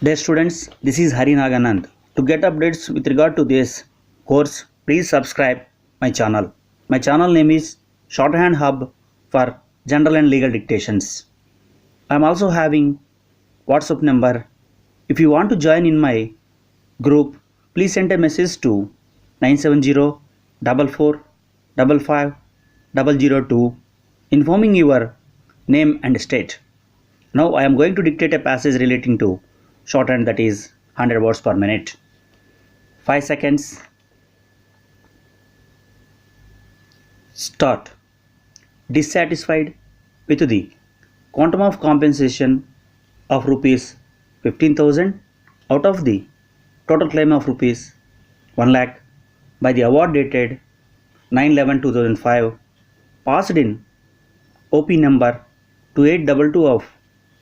Dear students, this is Naganand. To get updates with regard to this course, please subscribe my channel. My channel name is Shorthand Hub for General and Legal Dictations. I am also having WhatsApp number. If you want to join in my group, please send a message to 970 44 55 002 informing your name and state. Now I am going to dictate a passage relating to shorthand, that is 100 words per minute. 5 seconds. Start. Dissatisfied with the quantum of compensation of rupees 15,000 out of the total claim of rupees 1 lakh by the award dated 9/11/2005 passed in OP number 2822 of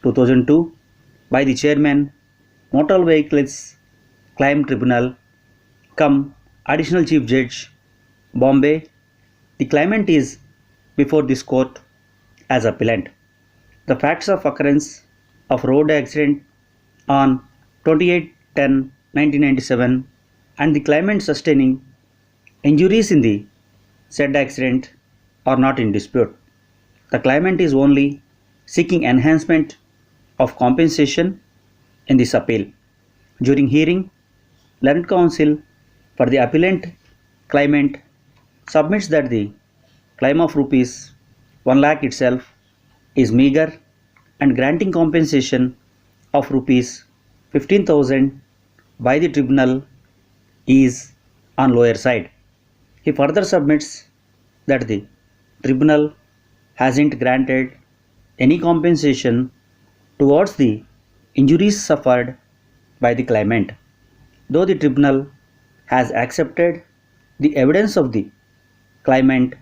2002 by the Chairman Motor Vehicles Claim Tribunal, cum Additional Chief Judge, Bombay. The claimant is before this court as appellant. The facts of occurrence of road accident on 28/10/1997 and the claimant sustaining injuries in the said accident are not in dispute. The claimant is only seeking enhancement of compensation in this appeal. During hearing, learned counsel for the appellant claimant submits that the claim of rupees 1 lakh itself is meager and granting compensation of rupees 15,000 by the tribunal is on lower side. He further submits that the tribunal hasn't granted any compensation towards the injuries suffered by the claimant, though the tribunal has accepted the evidence of the claimant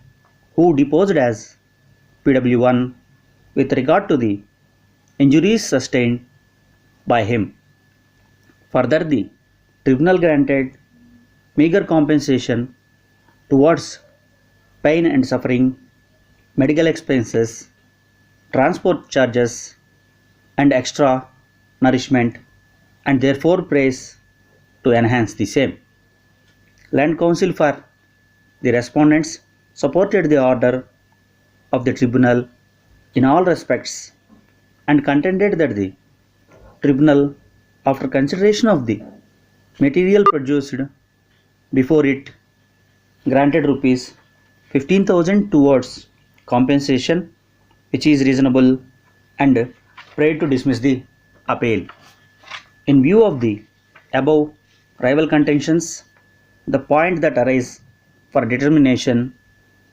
who deposed as PW1 with regard to the injuries sustained by him. Further, the tribunal granted meager compensation towards pain and suffering, medical expenses, transport charges, and extra nourishment, and therefore prays to enhance the same. Land counsel for the respondents supported the order of the tribunal in all respects and contended that the tribunal, after consideration of the material produced before it, granted rupees 15,000 towards compensation, which is reasonable, and prayed to dismiss the appeal. In view of the above rival contentions, the point that arises for determination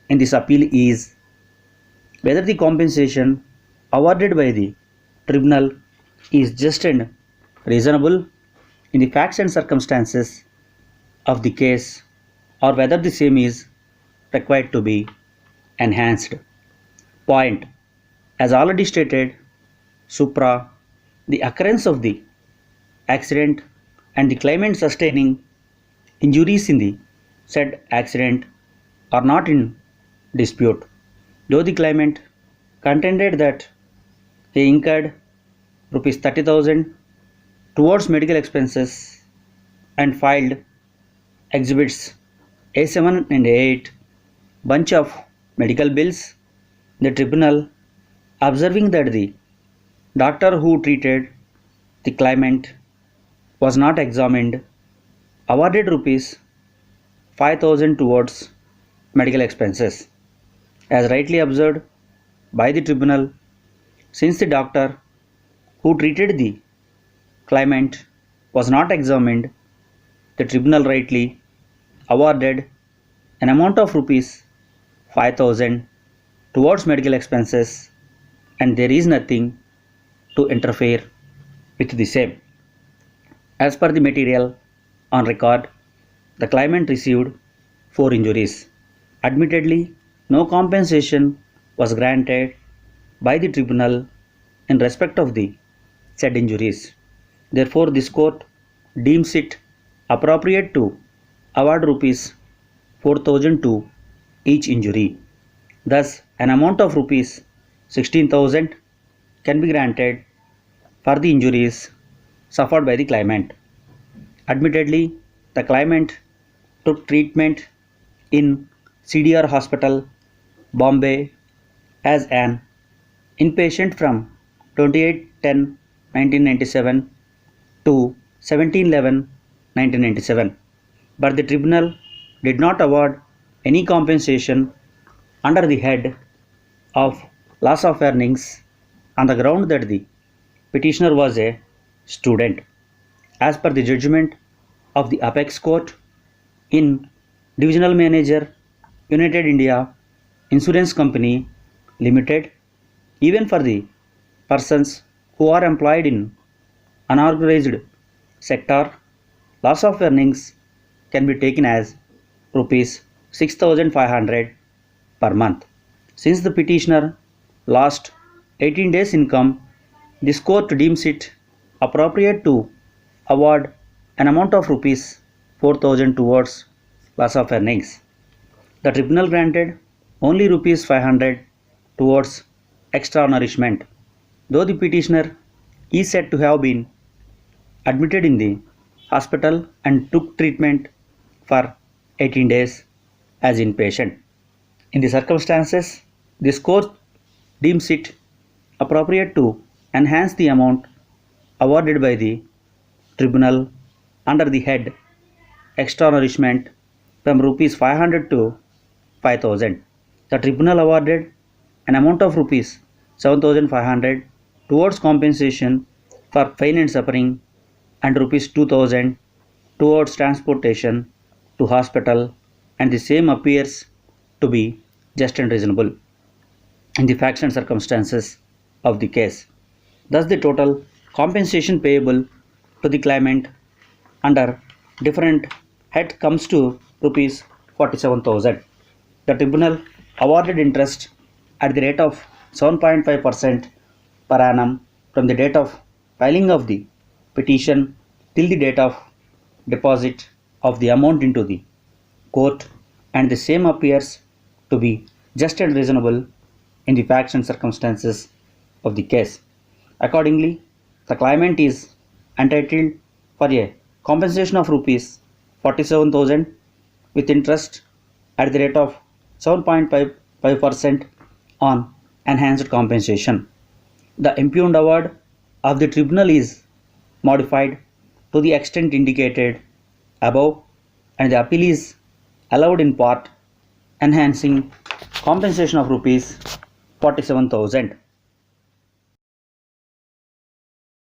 in this appeal is whether the compensation awarded by the tribunal is just and reasonable in the facts and circumstances of the case, or whether the same is required to be enhanced. Point. As already stated, supra, the occurrence of the accident and the claimant sustaining injuries in the said accident are not in dispute, though the claimant contended that he incurred rupees 30,000 towards medical expenses and filed exhibits A7 and A8 bunch of medical bills. The tribunal, observing that the doctor who treated the claimant was not examined, awarded rupees 5,000 towards medical expenses. As rightly observed by the tribunal, since the doctor who treated the claimant was not examined, the tribunal rightly awarded an amount of rupees 5,000 towards medical expenses, and there is nothing to interfere with the same. As per the material on record, the claimant received 4 injuries. Admittedly, no compensation was granted by the tribunal in respect of the said injuries. Therefore, this court deems it appropriate to award rupees 4,000 to each injury. Thus, an amount of rupees 16,000 can be granted for the injuries suffered by the claimant. Admittedly, the claimant took treatment in CDR Hospital, Bombay as an inpatient from 28/10/1997 to 17/11/1997, but the tribunal did not award any compensation under the head of loss of earnings on the ground that the petitioner was a student. As per the judgment of the Apex Court in Divisional Manager, United India Insurance Company Limited, even for the persons who are employed in unorganized sector, loss of earnings can be taken as rupees 6,500 per month. Since the petitioner lost 18 days income, this court deems it appropriate to award an amount of rupees 4,000 towards loss of earnings. The tribunal granted only rupees 500 towards extra nourishment, though the petitioner is said to have been admitted in the hospital and took treatment for 18 days as inpatient. In the circumstances, this court deems it appropriate to enhance the amount awarded by the tribunal under the head extra nourishment from rupees 500 to 5,000. The tribunal awarded an amount of rupees 7,500 towards compensation for pain and suffering and rupees 2,000 towards transportation to hospital, and the same appears to be just and reasonable in the facts and circumstances of the case. Thus, the total compensation payable to the claimant under different head comes to rupees 47,000. The tribunal awarded interest at the rate of 7.5% per annum from the date of filing of the petition till the date of deposit of the amount into the court, and the same appears to be just and reasonable in the facts and circumstances of the case. Accordingly, the claimant is entitled for a compensation of rupees 47,000 with interest at the rate of 7.55% on enhanced compensation. The impugned award of the tribunal is modified to the extent indicated above, and the appeal is allowed in part, enhancing compensation of rupees 47,000.